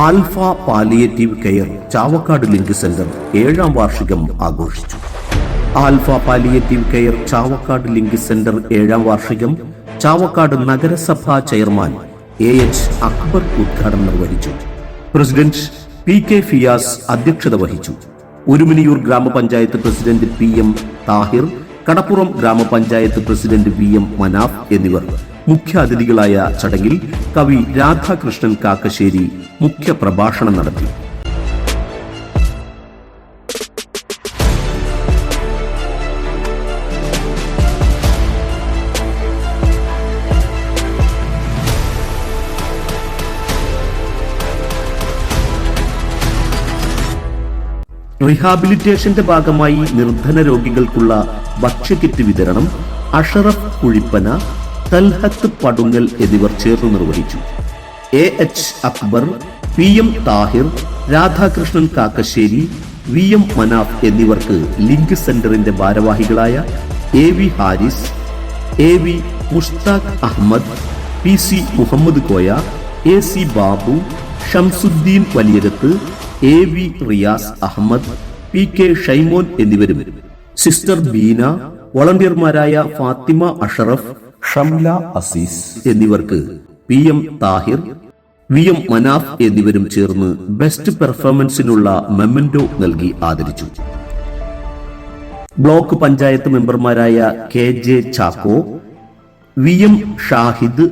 Alpha palliative care Chavakkad link centre 7ാം വാർഷികം ആഘോഷിച്ചു. Alpha palliative care Chavakkad link centre 7ാം വാർഷികം ചാവക്കാട് നഗരസഭാ ചെയർമാൻ AH അക്ബർ ഉദ്ഘാടനം നിർവഹിച്ചു. പ്രസിഡന്റ് PK ഫിയാസ് അധ്യക്ഷത വഹിച്ചു. ഉരുമിനിയൂർ ഗ്രാമപഞ്ചായത്ത് പ്രസിഡന്റ് PM താഹിർ, കടപ്പുറം ഗ്രാമപഞ്ചായത്ത് പ്രസിഡന്റ് VM മനാഫ് എന്നിവർ മുഖ്യാതിഥികളായ ചടങ്ങിൽ കവി രാധാകൃഷ്ണൻ കാക്കശ്ശേരി മുഖ്യ പ്രഭാഷണം നടത്തി. റീഹാബിലിറ്റേഷന്റെ ഭാഗമായി നിർധന രോഗികൾക്കുള്ള ഭക്ഷ്യക്കിറ്റ് വിതരണം അഷറഫ് കുഴിപ്പന, തൽഹത്ത് പടുങ്ങൽ എന്നിവർ ചേർന്ന് നിർവഹിച്ചു. AH Akbar, PM Thahir, Radhakrishnan Kakkassery, VM Manaf എന്നിവർക്ക് ലിങ്ക് സെന്ററിന്റെ ഭാരവാഹികളായ AV Haris, AV Mushtaq Ahmed, PC Muhammad Koya, AC Babu, Shamsuddin Valiyakath, AV Riyas Ahmed, PK Shymon എന്നിവരും സിസ്റ്റർ ബീന, വോളണ്ടിയർമാരായ ഫാത്തിമ അഷറഫ്, ഷംല അസീസ് എന്നിവർക്ക് PM താഹിർ, VM മനാഫ് എന്നിവരും ചേർന്ന് ബെസ്റ്റ് പെർഫോമൻസിനുള്ള മെമ്മന്റോ നൽകി ആദരിച്ചു. ബ്ലോക്ക് പഞ്ചായത്ത് മെമ്പർമാരായ KJ Chacko, VM Shahid,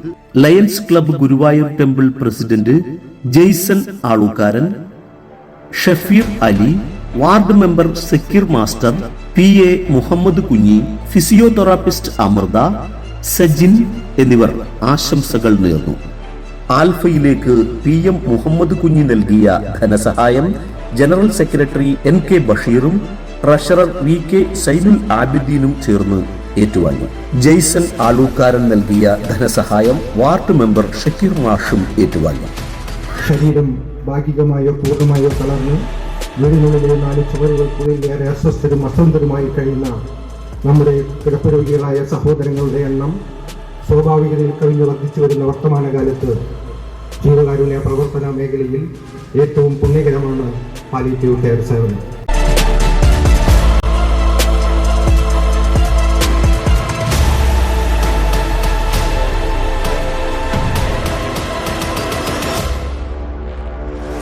Lions Club Guruvayur temple president Jaison Aalukkaran, Shafeer Ali, ward member Sakkeer master, PA Muhammad Kunhi, physiotherapist Amrita, Sajin എന്നിവർ ആശംസകൾ നേർന്നു. ആൽഫയിലേക്ക് PM മുഹമ്മദ് കുഞ്ഞി നൽകിയ ധനസഹായം ജനറൽ സെക്രട്ടറി NK ബഷീറും ട്രഷറർ VK സൈനുൽ ആബിദീനും ചേർന്ന് ഏറ്റുവാങ്ങി. ജെയ്സൺ ആളൂക്കാരൻ നൽകിയ ധനസഹായം വാർഡ് മെമ്പർ ഷക്കീർ മാഷും ഏറ്റുവാങ്ങി. ശരീരം ഭാഗികമായോ പൂർണ്ണമായോ തളർന്ന് വീടിനുള്ളിലെ 4 ചുവരുകൾക്കുള്ളിൽ ഏറെ അസ്വസ്ഥരും അസ്വസ്ഥരുമായി കഴിയുന്ന നമ്മുടെ കിടപ്പ് രോഗികളായ സഹോദരങ്ങളുടെ എണ്ണം സ്വാഭാവികതയിൽ കവിഞ്ഞു വർദ്ധിച്ചു വരുന്ന വർത്തമാനകാലത്ത് ജീവകാരുണ്യ പ്രവർത്തന മേഖലയിൽ ഏറ്റവും പുണ്യകരമാണ് പാലിയേറ്റീവ് കെയർ സേവനം.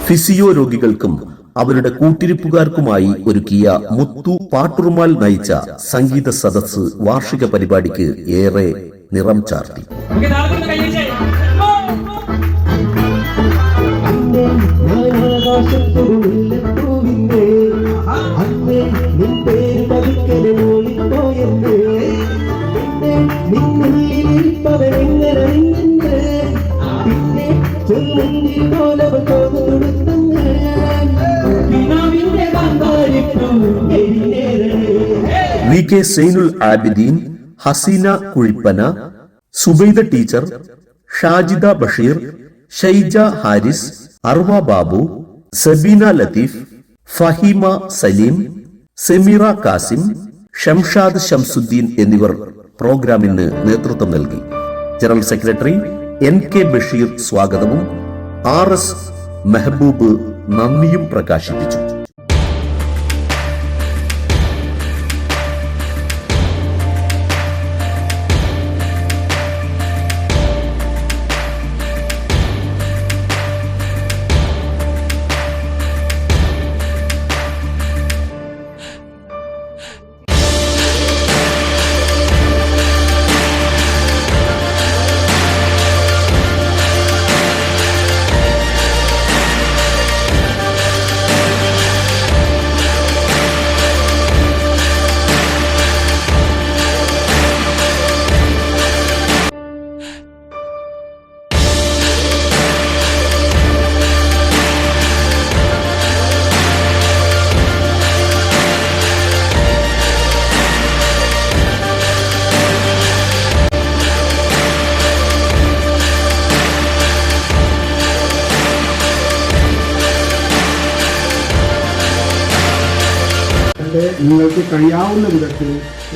ഫിസിയോ രോഗികൾക്കും അവരുടെ കൂട്ടിരിപ്പുകാർക്കുമായി ഒരുക്കിയ മുത്തു പാട്ടുറുമാൽ നയിച്ച സംഗീത സദസ്സ് വാർഷിക പരിപാടിക്ക് ഏറെ നിറം ചാർത്തി. VK സൈനുൽ ആബിദീൻ, ഹസീന കുഴിപ്പന, സുബൈദ ടീച്ചർ, ഷാജിദ ബഷീർ, ഷൈജ ഹാരിസ്, അർവ ബാബു, സബീന ലത്തീഫ്, ഫഹീമ സലീം, സെമീറ കാസിം, ഷംഷാദ് ഷംസുദ്ദീൻ എന്നിവർ പ്രോഗ്രാമിന് നേതൃത്വം നൽകി. ജനറൽ സെക്രട്ടറി NK ബഷീർ സ്വാഗതവും RS മെഹബൂബ് നന്ദിയും പ്രകാശിപ്പിച്ചു. നിങ്ങൾക്ക് കഴിയാവുന്ന വിധത്തിൽ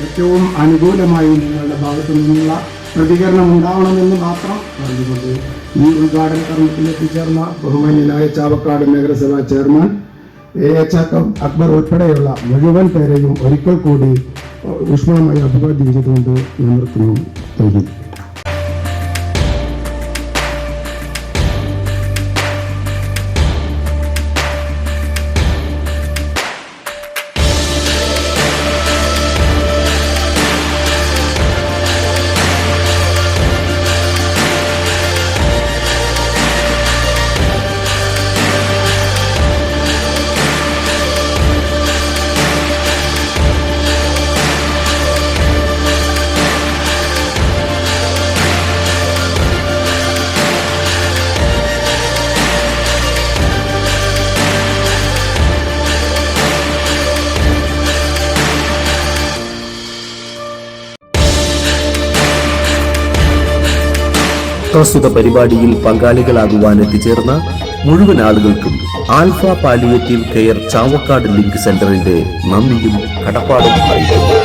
ഏറ്റവും അനുകൂലമായി നിങ്ങളുടെ ഭാഗത്തു നിന്നുള്ള പ്രതികരണം ഉണ്ടാവണമെന്ന് മാത്രം പറഞ്ഞുകൊണ്ട് ഈ ഉദ്ഘാടന കർമ്മത്തിൽ എത്തിച്ചേർന്ന ബഹുമാന്യനായ ചാവക്കാട് നഗരസഭാ ചെയർമാൻ AH അക്ബർ ഉൾപ്പെടെയുള്ള മുഴുവൻ പേരെയും ഒരിക്കൽ കൂടി ഊഷ്മളമായി അഭിവാദ്യം ചെയ്തുകൊണ്ട് ഞാൻ നിർത്തുന്നു. Thank you. പ്രസ്തുത പരിപാടിയിൽ പങ്കാളികളാകുവാൻ എത്തിച്ചേർന്ന മുഴുവൻ ആളുകൾക്കും alpha palliative care Chavakkad link സെന്ററിന്റെ നന്ദിയും കടപ്പാടും അറിയിക്കുന്നു.